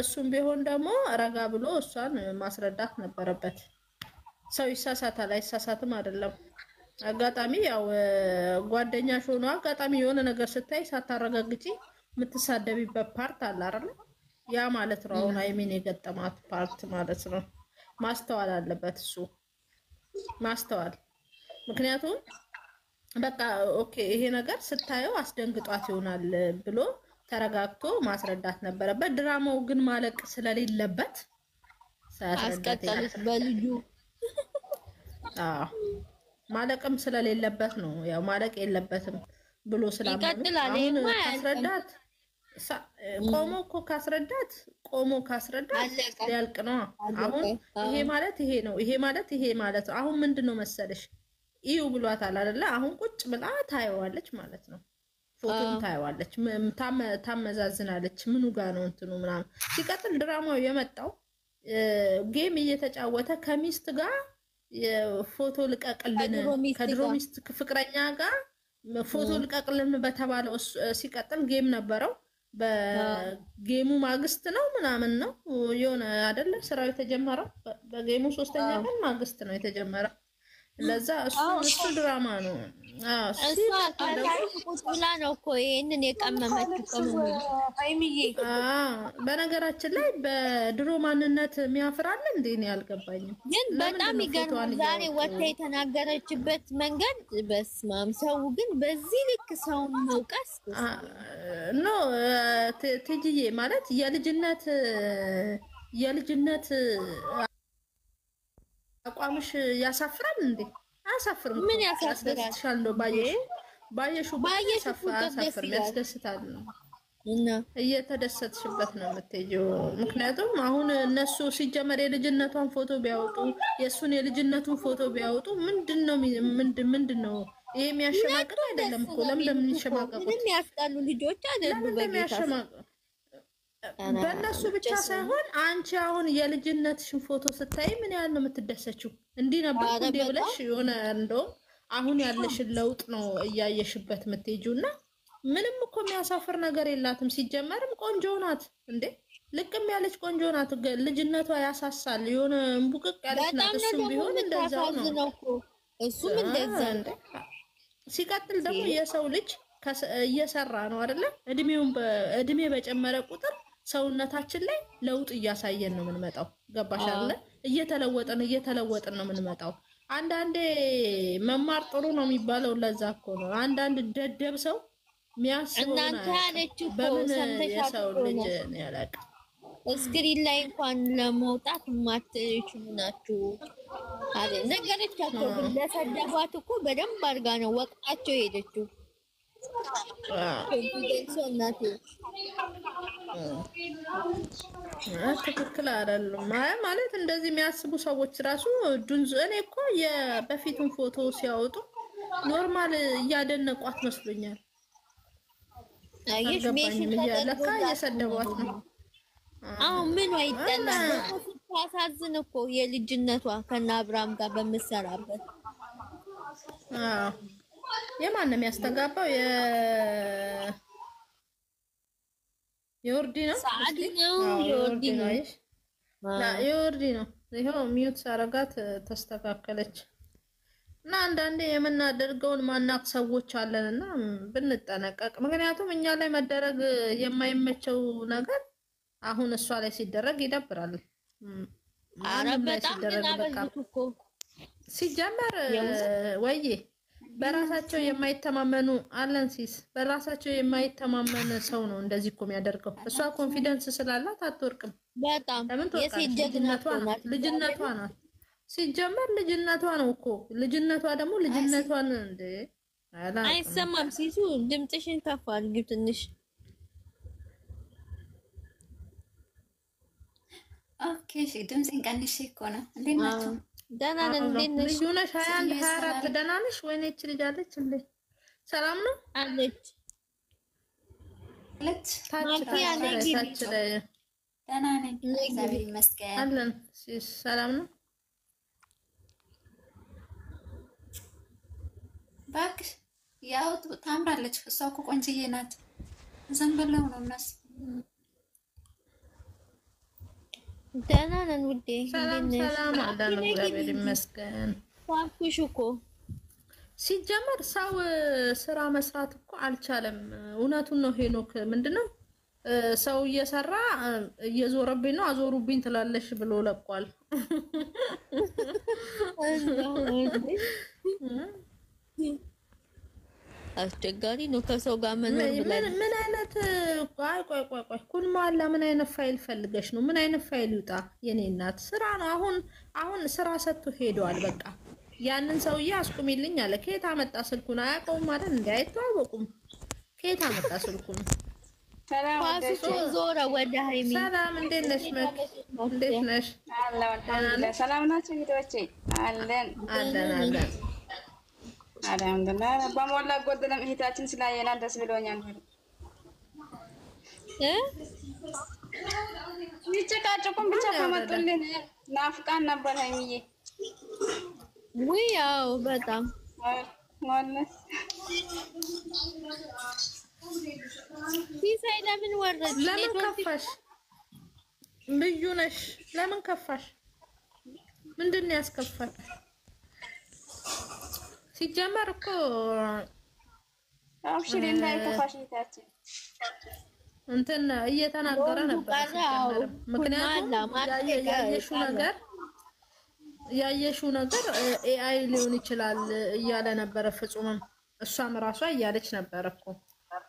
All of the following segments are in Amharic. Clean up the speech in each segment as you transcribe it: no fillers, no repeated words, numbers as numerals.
እሱም ቢሆን ደግሞ ረጋ ብሎ እሷን ማስረዳት ነበረበት። ሰው ይሳሳታል፣ አይሳሳትም አይደለም። አጋጣሚ ያው ጓደኛሽ ሆኖ አጋጣሚ የሆነ ነገር ስታይ ሳታረጋግጪ የምትሳደቢበት ፓርት አለ አይደል? ያ ማለት ነው አሁን አይሚን የገጠማት ፓርት ማለት ነው። ማስተዋል አለበት እሱ ማስተዋል። ምክንያቱም በቃ ኦኬ ይሄ ነገር ስታየው አስደንግጧት ይሆናል ብሎ ተረጋግቶ ማስረዳት ነበረበት። ድራማው ግን ማለቅ ስለሌለበት አስቀጠሉት በልጁ። ማለቅም ስለሌለበት ነው ያው ማለቅ የለበትም ብሎ ስላመኑ አሁን ካስረዳት ቆሞ ካስረዳት ሊያልቅ ነው። አሁን ይሄ ማለት ይሄ ነው፣ ይሄ ማለት ይሄ ማለት ነው። አሁን ምንድነው መሰለሽ እዩ ብሏታል አይደለ? አሁን ቁጭ ብላ ታየዋለች ማለት ነው። ፎቶን ታየዋለች፣ ታመዛዝናለች። ምኑ ጋር ነው እንትኑ ምናምን። ሲቀጥል ድራማው የመጣው ጌም እየተጫወተ ከሚስት ጋር ፎቶ ልቀቅልን ከድሮ ሚስት ፍቅረኛ ጋር ፎቶ ልቀቅልን በተባለው ሲቀጥል ጌም ነበረው። በጌሙ ማግስት ነው ምናምን ነው የሆነ አይደለ ስራው የተጀመረው። በጌሙ 3ኛ ቀን ማግስት ነው የተጀመረው። ለዛ እሱ ድራማ ነው። ቁጭ ብላ ነው እኮ ይሄንን የቀመመችው አይሚዬ። በነገራችን ላይ በድሮ ማንነት የሚያፍራል እንዴ? ነው ያልገባኝም። ግን በጣም ይገርማል። ዛሬ ወጥታ የተናገረችበት መንገድ በስማም። ሰው ግን በዚህ ልክ ሰውን መውቀስ ኖ ትጅዬ ማለት የልጅነት አቋምሽ ያሳፍራል እንዴ? አያሳፍርም። ምን ያሳፍራል? ነው ባየሹ ያሳፍር ያስደስታል እና እየተደሰትሽበት ነው የምትሄጂው። ምክንያቱም አሁን እነሱ ሲጀመር የልጅነቷን ፎቶ ቢያወጡ የሱን የልጅነቱን ፎቶ ቢያወጡ ምንድነው ይሄ? የሚያሸማቅቅ አይደለም እኮ። ለምን ይሸማቀቁት? ምንም ያስጣሉ ልጆች አይደሉም። በጌታ በእነሱ ብቻ ሳይሆን አንቺ አሁን የልጅነትሽን ፎቶ ስታይ ምን ያህል ነው የምትደሰችው? እንዲህ ነበር እንዴ ብለሽ የሆነ እንደውም አሁን ያለሽን ለውጥ ነው እያየሽበት የምትሄጂው። እና ምንም እኮ የሚያሳፍር ነገር የላትም። ሲጀመርም ቆንጆ ናት እንዴ! ልቅም ያለች ቆንጆ ናት። ልጅነቷ ያሳሳል። የሆነ እንቡቅቅ ያለች ናት። እሱም ቢሆን እንደዛው ነው። እሱም እንደዛ እንደ ሲቀጥል ደግሞ የሰው ልጅ እየሰራ ነው አይደለ? እድሜ በጨመረ ቁጥር ሰውነታችን ላይ ለውጥ እያሳየን ነው የምንመጣው። ገባሽ አይደለ? እየተለወጥን ነው የምንመጣው። አንዳንዴ መማር ጥሩ ነው የሚባለው ለዛ እኮ ነው። አንዳንድ ደደብ ሰው የሚያስበው እናንተ ያለችው በምን የሰው ልጅ ነው ያላቀ ስክሪን ላይ እንኳን ለመውጣት ማትችሉ ናችሁ አለ ነገረቻቸው። ለሰደቧት እኮ በደንብ አድርጋ ነው ወቅታቸው ሄደችው። ትክክል አይደለም ማለት እንደዚህ የሚያስቡ ሰዎች ራሱ ዱንዝ። እኔ እኮ የበፊቱን ፎቶ ሲያወጡ ኖርማል እያደነቋት መስሎኛል። አልገባኝም። እያለካ እየሰደቧት ነው። አሁን ምን አይጠላም። ታሳዝን እኮ የልጅነቷ ከና አብርሃም ጋር በመሰራበት የማን ነው የሚያስተጋባው? የወርዲ ነው ሳዲ ነው የወርዲ ነው የወርዲ ነው። ይሄው ሚዩት ሳረጋት ተስተካከለች። እና አንዳንዴ የምናደርገውን ማናቅ ሰዎች አለንና ብንጠነቀቅ። ምክንያቱም እኛ ላይ መደረግ የማይመቸው ነገር አሁን እሷ ላይ ሲደረግ ይደብራል። በጣም እኮ ሲጀመር ወይዬ በራሳቸው የማይተማመኑ አለንሲስ በራሳቸው የማይተማመን ሰው ነው እንደዚህ እኮ የሚያደርገው። እሷ ኮንፊደንስ ስላላት አትወርቅም። በጣም ልጅነቷ ናት። ሲጀመር ልጅነቷ ነው እኮ። ልጅነቷ ደግሞ ልጅነቷን እንደ አይሰማም። ሲሱ ድምፅሽን ከፍ አድርጊው ትንሽ። ኦኬ እሺ፣ ድምፅን ቀንሼ እኮ ነው። እንዴት ናችሁ? ደህና ነን። እንዴት ነሽ? ልጅ ሆነሽ 21 24 ደህና ነሽ? ወይኔ እቺ ልጅ አለች እንዴ? ሰላም ነው አለች። ታች ላይ ደህና ነኝ፣ እግዚአብሔር ይመስገን አለን። ሰላም ነው እባክሽ። ያው ታምራለች። እሷ እኮ ቆንጅዬ ናት። ዝም ብለው ነው እነሱ ደህና ነን ውዴ። ሰላም ሰላም አለን፣ እግዚአብሔር ይመስገን። ዋልኩሽ እኮ ሲጀመር ሰው ስራ መስራት እኮ አልቻለም። እውነቱን ነው ሄኖክ። ምንድነው ሰው እየሰራ እየዞረብኝ ነው አዞሩብኝ ትላለሽ ብሎ ለቋል። አስቸጋሪ ነው ከሰው ጋር መኖር ብለን። ምን አይነት ቆይ ኩን ማላ ምን አይነት ፋይል ፈልገሽ ነው? ምን አይነት ፋይል ይውጣ? የኔ እናት ስራ ነው። አሁን ስራ ሰጥቶ ሄደዋል። በቃ ያንን ሰውዬ አስቁሚልኝ አለ። ከየት አመጣ ስልኩን? አያውቀውም ማለት እንዴ? አይተዋወቁም። ከየት አመጣ ስልኩን? ፋሲቶ ዞረ ወደ ሃይሚ። ሰላም እንዴት ነሽ? እንዴት ነሽ? ሰላም ናችሁ ቪዲዮቼ? አለን አለን። አልሐምዱሊላህ በሞላ ጎደለም እህታችን ስላየናት ደስ ብሎኛል። ይጨቃጨቁን ብቻ ከመጡልን ናፍቃን ነበር ሃይሚዬ። ውይ ያው በጣም ማለት ሲሳይ ለምን ወረድሽ? ለምን ከፋሽ? ልዩ ነሽ። ለምን ከፋሽ? ምንድን ነው ያስከፋል? ሲጀመር እኮ አብሽሪ እንዳይከፋሽ እህታችን እንትን እየተናገረ ነበር። ምክንያቱም ያየሽው ነገር ኤአይ ሊሆን ይችላል እያለ ነበረ ፍጹምም። እሷም ራሷ እያለች ነበር እኮ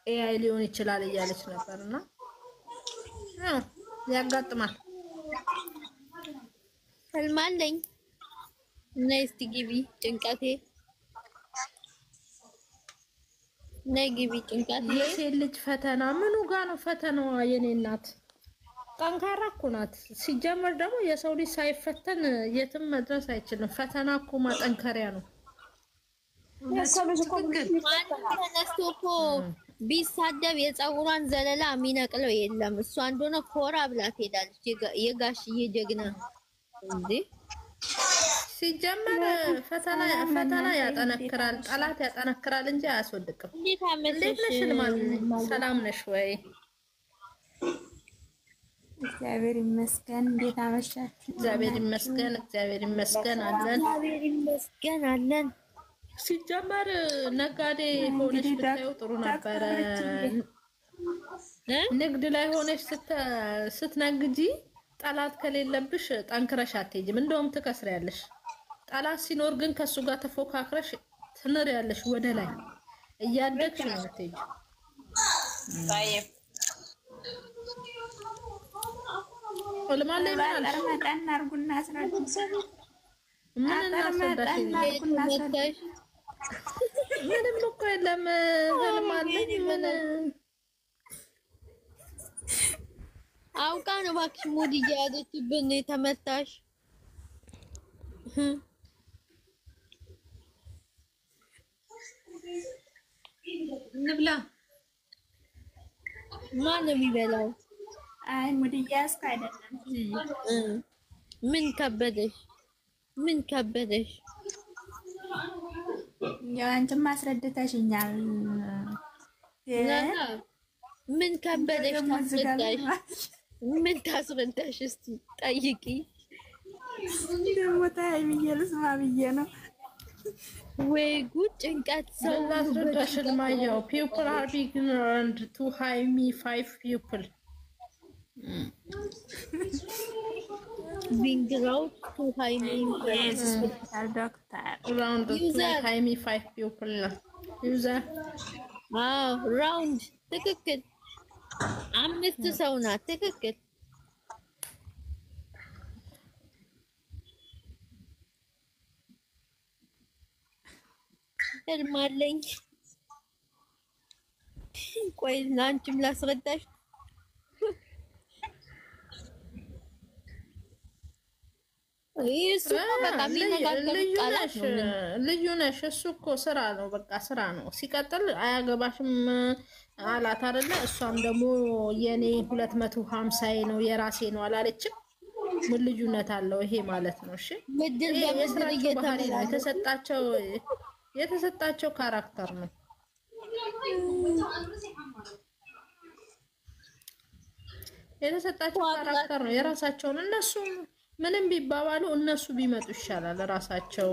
ኤአይ ሊሆን ይችላል እያለች ነበርና ያጋጥማል። ሰልማለኝ ነይ እስቲ ግቢ ጭንቀቴ ነይ ግቢ ጭንቀቴ። የሴት ልጅ ፈተና ምኑ ጋር ነው ፈተናዋ? የኔ እናት ጠንካራ እኮ ናት። ሲጀመር ደግሞ የሰው ልጅ ሳይፈተን የትም መድረስ አይችልም። ፈተና እኮ ማጠንከሪያ ነው። ተነስቶ እኮ ቢሳደብ የፀጉሯን ዘለላ የሚነቅለው የለም። እሷ እንደሆነ ኮራ ብላ ትሄዳለች። የጋሽዬ ጀግና እንዴ! ሲጀመር ፈተና ያጠነክራል፣ ጠላት ያጠነክራል እንጂ አያስወድቅም። እንዴት ነሽ? ሰላም ነሽ ወይ? እግዚአብሔር ይመስገን። እንዴት አመሻችሁ? እግዚአብሔር ይመስገን አለን። እግዚአብሔር ይመስገን አለን። ሲጀመር ነጋዴ ሆነሽ ብታዪው ጥሩ ነበረ። ንግድ ላይ ሆነሽ ስትነግጂ ጠላት ከሌለብሽ ጠንክረሽ አትሄጂም፣ እንደውም ትከስሪያለሽ። ጠላት ሲኖር ግን ከሱ ጋር ተፎካክረሽ ትንሪያለሽ። ወደ ላይ እያደግሽ ነው የምትሄጂው። ወልማለ ይመጣል መጣን አርጉና አስረዱን። ምን እናስረዳሽ? ምንም እኮ የለም። ወልማለኝ ምን አውቃ ነው እባክሽ ሙድ እያያዘችብን የተመታሽ። እንብላ። ማን ነው የሚበላው? አይ ሙድ እያያዝኩ አይደለም። ምን ከበደሽ? ያው አንቺም አስረድተሽኛል። ምን ከበደሽ? ምን ታስረዳሽ? እስቲ ጠይቂ። ደግሞ ታይ ብዬ ልስማ ብዬ ነው። ወይ ጉድ! ጭንቀት ሰው ላስረዳሽ። ልማየው people are ignorant to high me 5 people being out to high me ዶክተር around to high me 5 people user round ትክክል። 5 ሰው ናት። ትክክል። እልማለኝ። ቆይ ላንቺም ላስረዳሽ። እሱ በጣም ልዩ ነሽ። እሱ እኮ ስራ ነው፣ በቃ ስራ ነው። ሲቀጥል አያገባሽም አላት አይደለ? እሷም ደግሞ የኔ 250 ነው የራሴ ነው አላለችም? ምን ልዩነት አለው? ይሄ ማለት ነው። እሺ የስራቸው ባህሪ ነው፣ የተሰጣቸው ካራክተር ነው። የተሰጣቸው ካራክተር ነው የራሳቸውን። እነሱ ምንም ቢባባሉ እነሱ ቢመጡ ይሻላል ራሳቸው።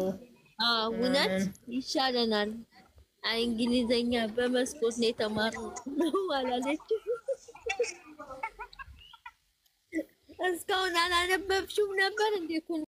እውነት ይሻለናል። እንግሊዘኛ በመስኮት ነው የተማርነው አላለች። እስካሁን አላነበብሽም ነበር እንዴ?